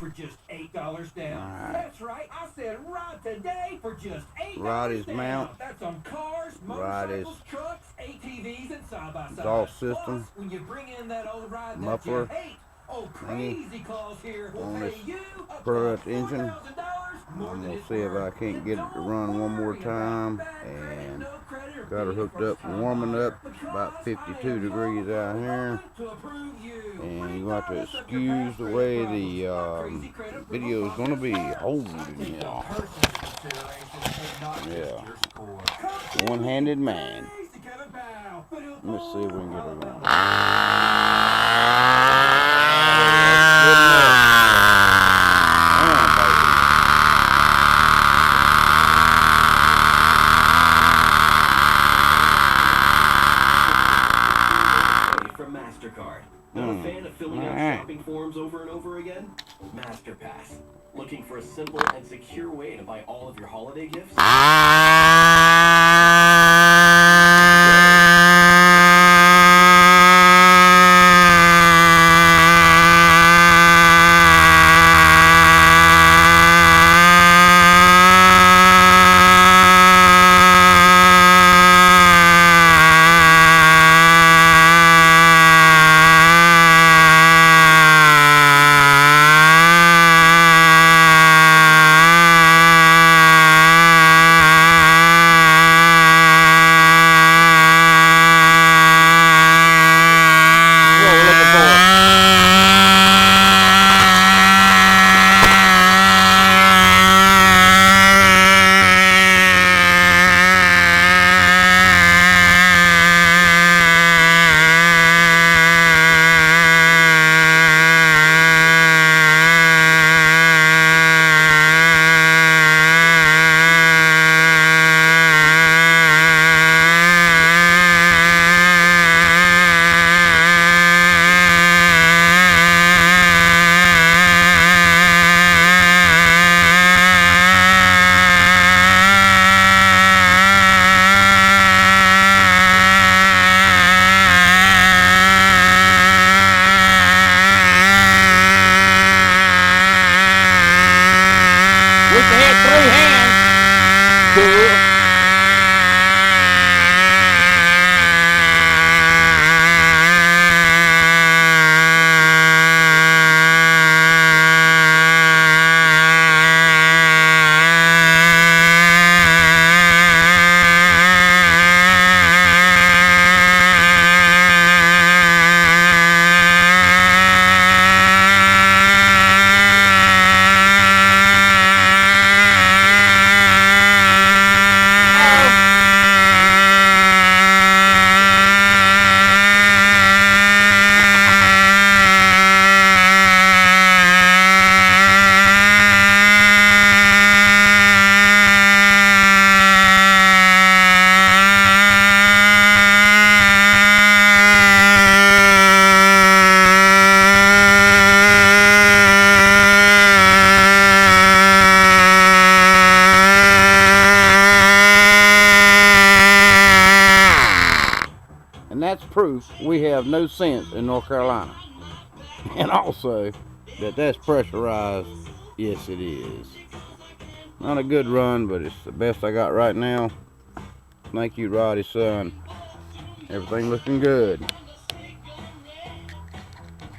for just $8 down. Right. That's right, I said ride today for just $8 Roddy's down. mount. That's on cars, motorcycles, trucks, ATVs, and side-by-sides. Exhaust system. Plus, when you bring in that old ride Muffler. that you hate, Crazy Claus here will on pay this you up product to engine. $4,000 more I'm than gonna it's see if worth. I can't get it to Don't run one more worry about time, bad credit, and no credit, or got her being a hooked up and warming up about 52 degrees out here. And you have to excuse the way the video is going to be holding y'all. Yeah, one-handed man. Let's see if we can get her going. From MasterCard. Not a fan of filling out shopping forms over and over again? MasterPass. Looking for a simple and secure way to buy all of your holiday gifts? Wish I had 3 hands. Cool. And that's proof we have no sense in North Carolina. And also that that's pressurized. Yes, it is. Not a good run, but it's the best I got right now. Thank you, Roddy, son. Everything looking good.